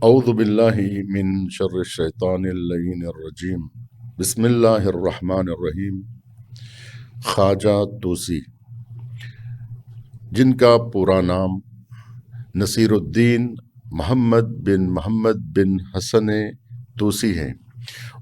اعوذ باللہ من شر الشیطان اللعین الرجیم بسم اللہ الرحمن الرحیم۔ خواجہ توسی، جن کا پورا نام نصیر الدین محمد بن حسن توسی ہے،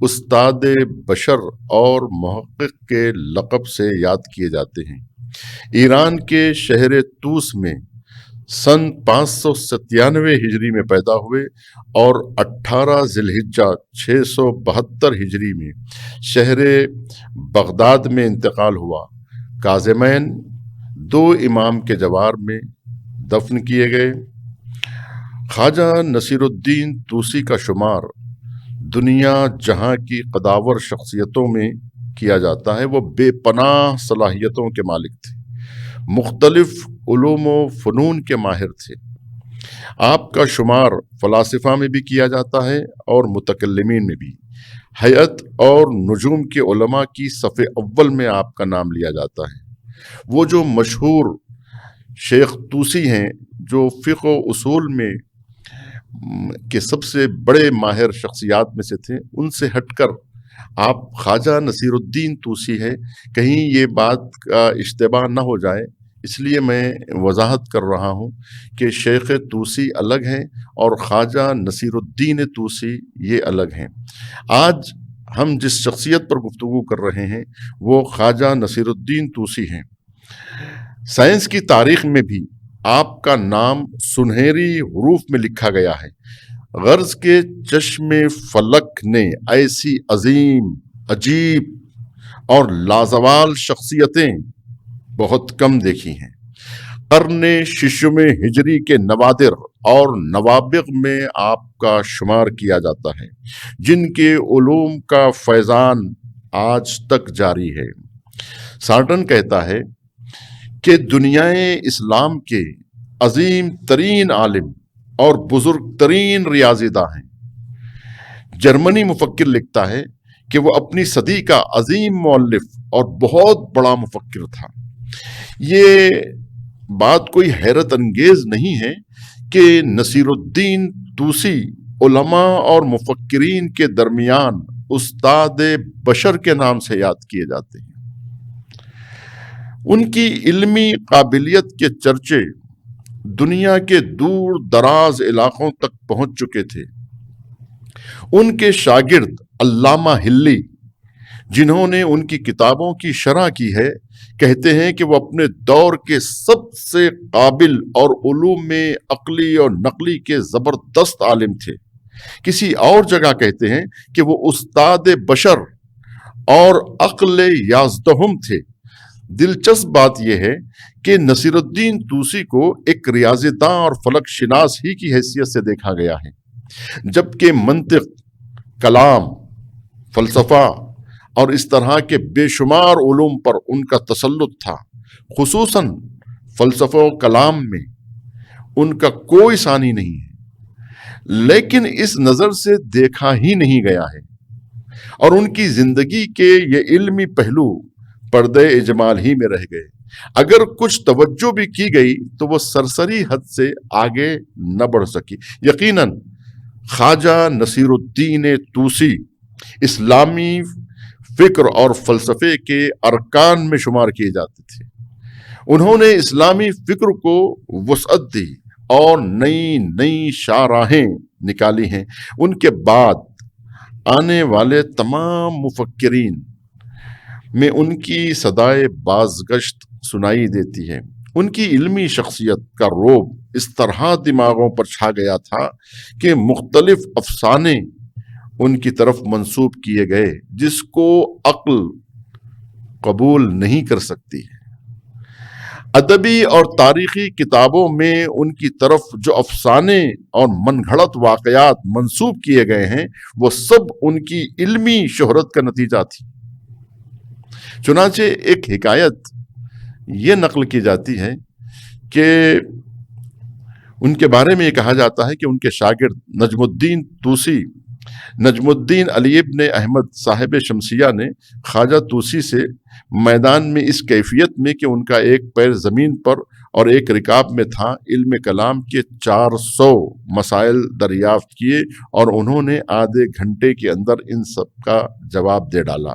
استاد بشر اور محقق کے لقب سے یاد کیے جاتے ہیں۔ ایران کے شہر توس میں سن 597 ہجری میں پیدا ہوئے اور 18 ذی الحجہ 672 ہجری میں شہر بغداد میں انتقال ہوا۔ کاظمین 2 امام کے جوار میں دفن کیے گئے۔ خواجہ نصیر الدین توسی کا شمار دنیا جہاں کی قداور شخصیتوں میں کیا جاتا ہے۔ وہ بے پناہ صلاحیتوں کے مالک تھے، مختلف علوم و فنون کے ماہر تھے۔ آپ کا شمار فلاسفہ میں بھی کیا جاتا ہے اور متکلمین میں بھی۔ حیات اور نجوم کے علماء کی صف اول میں آپ کا نام لیا جاتا ہے۔ وہ جو مشہور شیخ توسی ہیں، جو فقہ و اصول میں کے سب سے بڑے ماہر شخصیات میں سے تھے، ان سے ہٹ کر آپ خواجہ نصیر الدین توسی ہے۔ کہیں یہ بات کا اشتباہ نہ ہو جائے، اس لیے میں وضاحت کر رہا ہوں کہ شیخ توسی الگ ہیں اور خواجہ نصیر الدین توسی یہ الگ ہیں۔ آج ہم جس شخصیت پر گفتگو کر رہے ہیں وہ خواجہ نصیر الدین توسی ہیں۔ سائنس کی تاریخ میں بھی آپ کا نام سنہری حروف میں لکھا گیا ہے۔ غرض کے چشم فلک نے ایسی عظیم، عجیب اور لازوال شخصیتیں بہت کم دیکھی ہیں۔ قرن ششم ہجری کے نوادر اور نوابغ میں آپ کا شمار کیا جاتا ہے، جن کے علوم کا فیضان آج تک جاری ہے۔ سارٹن کہتا ہے کہ دنیائے اسلام کے عظیم ترین عالم اور بزرگ ترین ریاضی داں ہیں۔ جرمنی مفکر لکھتا ہے کہ وہ اپنی صدی کا عظیم مؤلف اور بہت بڑا مفکر تھا۔ یہ بات کوئی حیرت انگیز نہیں ہے کہ نصیر الدین توسی علماء اور مفکرین کے درمیان استاد بشر کے نام سے یاد کیے جاتے ہیں۔ ان کی علمی قابلیت کے چرچے دنیا کے دور دراز علاقوں تک پہنچ چکے تھے۔ ان کے شاگرد علامہ ہلی، جنہوں نے ان کی کتابوں کی شرح کی ہے، کہتے ہیں کہ وہ اپنے دور کے سب سے قابل اور علوم میں عقلی اور نقلی کے زبردست عالم تھے۔ کسی اور جگہ کہتے ہیں کہ وہ استاد بشر اور عقل یازدہم تھے۔ دلچسپ بات یہ ہے کہ نصیر الدین توسی کو ایک ریاضی داں اور فلک شناس ہی کی حیثیت سے دیکھا گیا ہے، جبکہ منطق، کلام، فلسفہ اور اس طرح کے بے شمار علوم پر ان کا تسلط تھا۔ خصوصاً فلسفہ و کلام میں ان کا کوئی ثانی نہیں ہے، لیکن اس نظر سے دیکھا ہی نہیں گیا ہے، اور ان کی زندگی کے یہ علمی پہلو پردے اجمال ہی میں رہ گئے۔ اگر کچھ توجہ بھی کی گئی تو وہ سرسری حد سے آگے نہ بڑھ سکی۔ یقیناً خواجہ نصیر الدین توسی اسلامی فکر اور فلسفے کے ارکان میں شمار کیے جاتے تھے۔ انہوں نے اسلامی فکر کو وسعت دی اور نئی نئی شاہراہیں نکالی ہیں۔ ان کے بعد آنے والے تمام مفکرین میں ان کی صدائے بازگشت سنائی دیتی ہے۔ ان کی علمی شخصیت کا رعب اس طرح دماغوں پر چھا گیا تھا کہ مختلف افسانے ان کی طرف منسوب کیے گئے، جس کو عقل قبول نہیں کر سکتی۔ ادبی اور تاریخی کتابوں میں ان کی طرف جو افسانے اور من گھڑت واقعات منسوب کیے گئے ہیں، وہ سب ان کی علمی شہرت کا نتیجہ تھی۔ چنانچہ ایک حکایت یہ نقل کی جاتی ہے کہ ان کے بارے میں یہ کہا جاتا ہے کہ ان کے شاگرد نجم الدین توسی، نجم الدین علی ابن احمد صاحب شمسیہ نے خواجہ توسی سے میدان میں اس کیفیت میں کہ ان کا ایک پیر زمین پر اور ایک رکاب میں تھا علم کلام کے 400 مسائل دریافت کیے اور انہوں نے آدھے گھنٹے کے اندر ان سب کا جواب دے ڈالا۔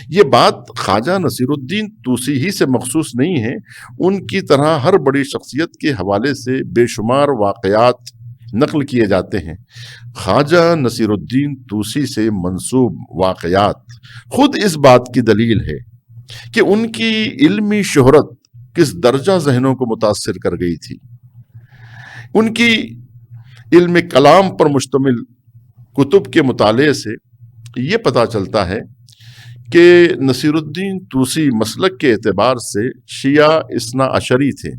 یہ بات خواجہ نصیر الدین طوسی ہی سے مخصوص نہیں ہے، ان کی طرح ہر بڑی شخصیت کے حوالے سے بے شمار واقعات نقل کیے جاتے ہیں۔ خواجہ نصیر الدین طوسی سے منسوب واقعات خود اس بات کی دلیل ہے کہ ان کی علمی شہرت کس درجہ ذہنوں کو متاثر کر گئی تھی۔ ان کی علم کلام پر مشتمل کتب کے مطالعے سے یہ پتہ چلتا ہے کہ نصیر الدین طوسی مسلک کے اعتبار سے شیعہ اثنا عشری تھے۔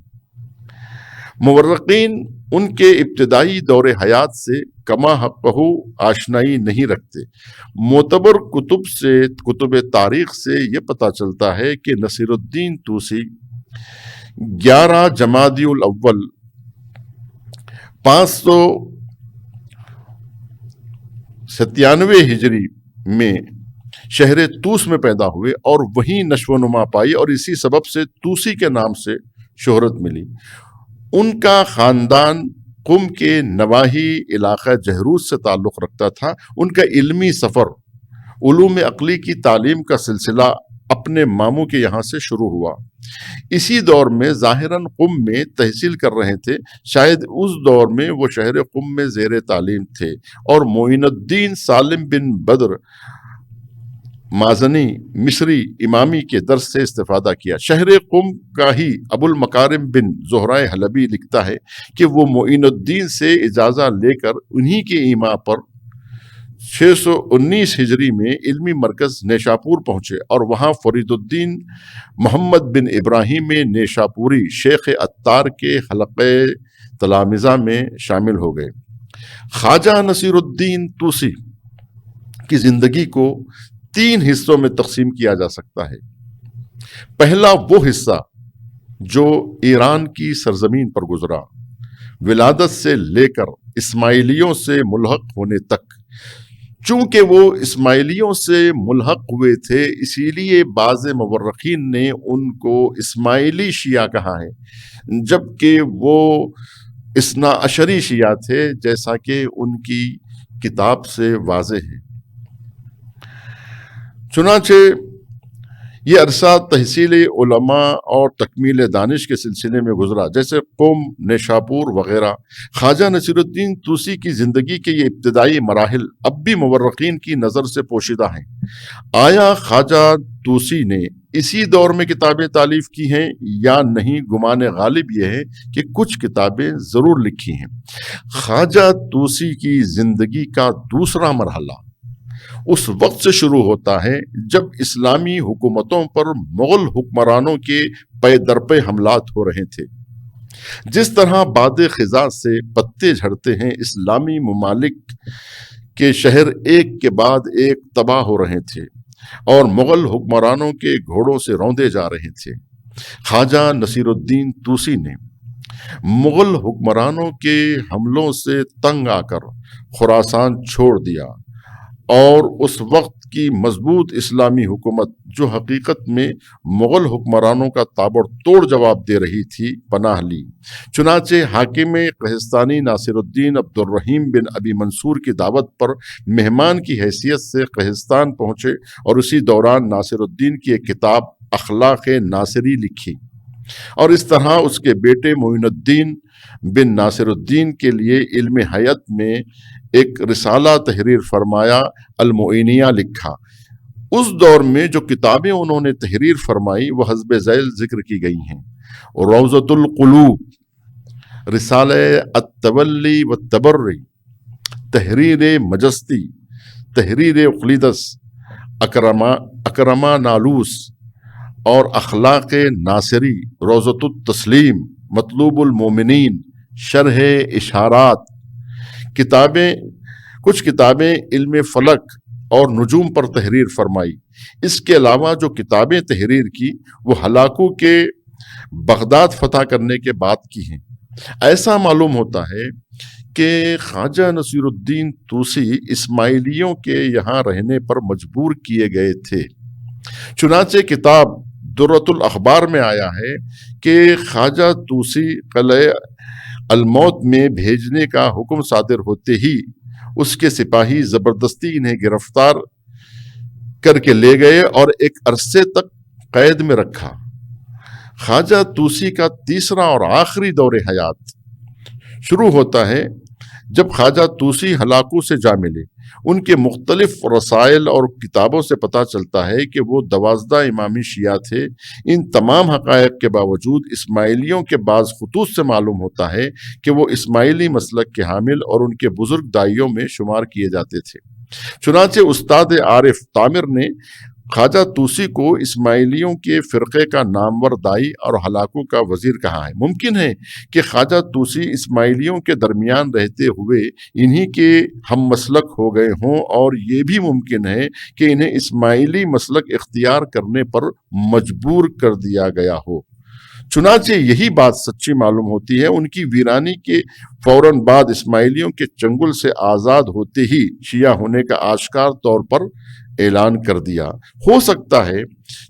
مورخین ان کے ابتدائی دور حیات سے کما حقہ آشنائی نہیں رکھتے۔ معتبر کتب تاریخ سے یہ پتہ چلتا ہے کہ نصیر الدین طوسی 11 جمادی الاول 597 ہجری میں شہر طوس میں پیدا ہوئے اور وہیں نشو و نما پائی اور اسی سبب سے طوسی کے نام سے شہرت ملی۔ ان کا خاندان قم کے نواحی علاقہ جہروز سے تعلق رکھتا تھا۔ ان کا علمی سفر علوم عقلی کی تعلیم کا سلسلہ اپنے ماموں کے یہاں سے شروع ہوا۔ اسی دور میں ظاہراً قم میں تحصیل کر رہے تھے، شاید اس دور میں وہ شہر قم میں زیر تعلیم تھے اور معین الدین سالم بن بدر مازنی مصری امامی کے درس سے استفادہ کیا۔ شہر قم کا ہی ابو المکارم بن زہرائے حلبی لکھتا ہے کہ وہ معین الدین سے اجازہ لے کر انہی کے ایما پر 619 ہجری میں علمی مرکز نیشاپور پہنچے اور وہاں فرید الدین محمد بن ابراہیم نیشاپوری شیخ عطار کے حلقے تلامذہ میں شامل ہو گئے۔ خواجہ نصیر الدین طوسی کی زندگی کو 3 حصوں میں تقسیم کیا جا سکتا ہے۔ پہلا وہ حصہ جو ایران کی سرزمین پر گزرا، ولادت سے لے کر اسماعیلیوں سے ملحق ہونے تک۔ چونکہ وہ اسماعیلیوں سے ملحق ہوئے تھے اسی لیے بعض مورخین نے ان کو اسماعیلی شیعہ کہا ہے، جبکہ وہ اثنا عشری شیعہ تھے، جیسا کہ ان کی کتاب سے واضح ہے۔ چنانچہ یہ عرصہ تحصیل علماء اور تکمیل دانش کے سلسلے میں گزرا، جیسے قم، نیشاپور وغیرہ۔ خواجہ نصیر الدین طوسی کی زندگی کے یہ ابتدائی مراحل اب بھی مورخین کی نظر سے پوشیدہ ہیں۔ آیا خواجہ طوسی نے اسی دور میں کتابیں تالیف کی ہیں یا نہیں؟ گمان غالب یہ ہے کہ کچھ کتابیں ضرور لکھی ہیں۔ خواجہ طوسی کی زندگی کا دوسرا مرحلہ اس وقت سے شروع ہوتا ہے جب اسلامی حکومتوں پر مغل حکمرانوں کے پے در پے حملات ہو رہے تھے۔ جس طرح باد خزاں سے پتے جھڑتے ہیں، اسلامی ممالک کے شہر ایک کے بعد ایک تباہ ہو رہے تھے اور مغل حکمرانوں کے گھوڑوں سے روندے جا رہے تھے۔ خواجہ نصیر الدین طوسی نے مغل حکمرانوں کے حملوں سے تنگ آ کر خراسان چھوڑ دیا اور اس وقت کی مضبوط اسلامی حکومت جو حقیقت میں مغل حکمرانوں کا تابڑ توڑ جواب دے رہی تھی پناہ لی۔ چنانچہ حاکم قہستانی ناصر الدین عبد الرحیم بن ابی منصور کی دعوت پر مہمان کی حیثیت سے قہستان پہنچے اور اسی دوران ناصر الدین کی ایک کتاب اخلاق ناصری لکھی اور اس طرح اس کے بیٹے معین الدین بن ناصر الدین کے لیے علم حیات میں ایک رسالہ تحریر فرمایا، المعینیہ لکھا۔ اس دور میں جو کتابیں انہوں نے تحریر فرمائی وہ حسب ذیل ذکر کی گئی ہیں: روضۃ القلوب، رسالہ التولی والتبری، تحریر مجستی، تحریر اقلیدس، اکرما نالوس اور اخلاق ناصری، روضۃ التسلیم، مطلوب المومنین، شرح اشارات۔ کچھ کتابیں علم فلک اور نجوم پر تحریر فرمائی۔ اس کے علاوہ جو کتابیں تحریر کی وہ ہلاکو کے بغداد فتح کرنے کے بعد کی ہیں۔ ایسا معلوم ہوتا ہے کہ خواجہ نصیر الدین طوسی اسماعیلیوں کے یہاں رہنے پر مجبور کیے گئے تھے۔ چنانچہ کتاب درۃ الاخبار میں آیا ہے کہ خواجہ طوسی قلعہ الموت میں بھیجنے کا حکم صادر ہوتے ہی اس کے سپاہی زبردستی انہیں گرفتار کر کے لے گئے اور ایک عرصے تک قید میں رکھا۔ خواجہ طوسی کا تیسرا اور آخری دور حیات شروع ہوتا ہے جب خواجہ طوسی ہلاکو سے جا ملے۔ ان کے مختلف رسائل اور کتابوں سے پتہ چلتا ہے کہ وہ 12 امامی شیعہ تھے۔ ان تمام حقائق کے باوجود اسماعیلیوں کے بعض خطوط سے معلوم ہوتا ہے کہ وہ اسماعیلی مسلک کے حامل اور ان کے بزرگ دائیوں میں شمار کیے جاتے تھے۔ چنانچہ استاد عارف طامر نے خواجہ طوسی کو اسماعیلیوں کے فرقے کا نامور دائی اور ہلاکو کا وزیر کہا ہے۔ ممکن ہے کہ خواجہ طوسی اسماعیلیوں کے درمیان رہتے ہوئے انہی کے ہم مسلک ہو گئے ہوں، اور یہ بھی ممکن ہے کہ انہیں اسماعیلی مسلک اختیار کرنے پر مجبور کر دیا گیا ہو۔ چنانچہ یہی بات سچی معلوم ہوتی ہے۔ ان کی ویرانی کے فوراً بعد اسماعیلیوں کے چنگل سے آزاد ہوتے ہی شیعہ ہونے کا آشکار طور پر اعلان کر دیا۔ ہو سکتا ہے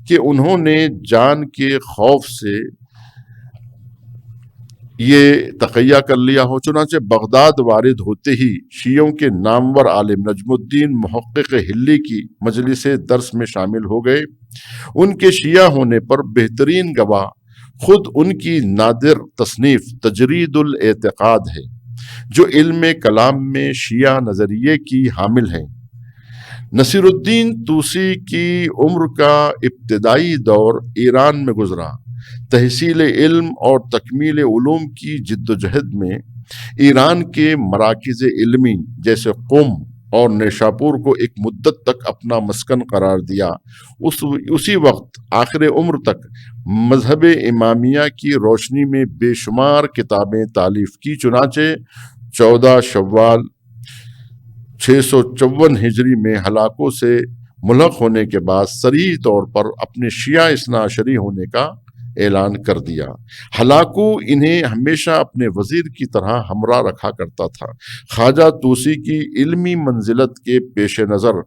کہ انہوں نے جان کے خوف سے یہ تقیہ کر لیا ہو۔ چنانچہ بغداد وارد ہوتے ہی شیعوں کے نامور عالم نجم الدین محقق حلی کی مجلس درس میں شامل ہو گئے۔ ان کے شیعہ ہونے پر بہترین گواہ خود ان کی نادر تصنیف تجرید الاعتقاد ہے، جو علم کلام میں شیعہ نظریے کی حامل ہے۔ نصیر الدین طوسی کی عمر کا ابتدائی دور ایران میں گزرا۔ تحصیل علم اور تکمیل علوم کی جد و جہد میں ایران کے مراکز علمی جیسے قم اور نیشاپور کو ایک مدت تک اپنا مسکن قرار دیا۔ اسی وقت آخر عمر تک مذہب امامیہ کی روشنی میں بے شمار کتابیں تالیف کی۔ چنانچہ 14 شوال 654 ہجری میں ہلاکو سے ملحق ہونے کے بعد صریح طور پر اپنے شیعہ اثنا عشری ہونے کا اعلان کر دیا۔ ہلاکو انہیں ہمیشہ اپنے وزیر کی طرح ہمراہ رکھا کرتا تھا۔ خواجہ طوسی کی علمی منزلت کے پیش نظر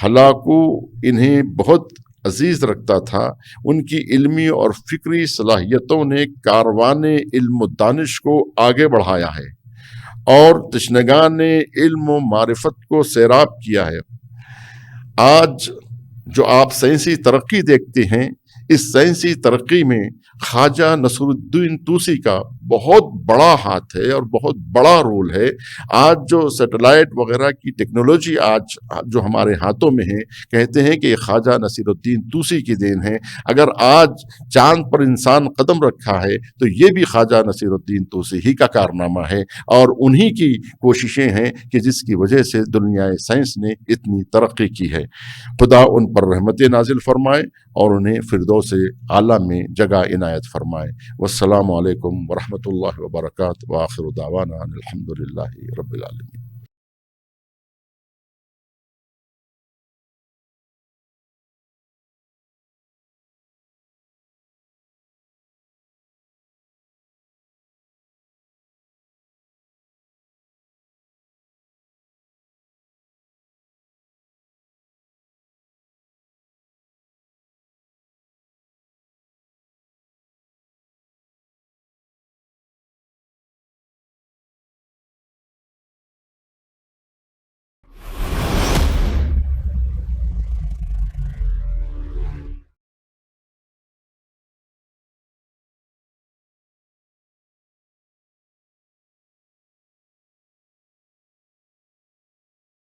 ہلاکو انہیں بہت عزیز رکھتا تھا۔ ان کی علمی اور فکری صلاحیتوں نے کاروان علم و دانش کو آگے بڑھایا ہے اور تشنگان علم و معرفت کو سیراب کیا ہے۔ آج جو آپ سائنسی ترقی دیکھتے ہیں، اس سائنسی ترقی میں خواجہ نصیر الدین طوسی کا بہت بڑا ہاتھ ہے اور بہت بڑا رول ہے۔ آج جو سیٹلائٹ وغیرہ کی ٹیکنالوجی آج جو ہمارے ہاتھوں میں ہے، کہتے ہیں کہ یہ خواجہ نصیر الدین طوسی کی دین ہے۔ اگر آج چاند پر انسان قدم رکھا ہے تو یہ بھی خواجہ نصیر الدین طوسی ہی کا کارنامہ ہے، اور انہی کی کوششیں ہیں کہ جس کی وجہ سے دنیا سائنس نے اتنی ترقی کی ہے۔ خدا ان پر رحمت نازل فرمائے اور انہیں فردوس اعلیٰ میں جگہ عنایت فرمائے۔ والسلام علیکم ورحمۃ اللہ وبرکاتہ، وآخر دعوانا الحمد للہ رب العالمین۔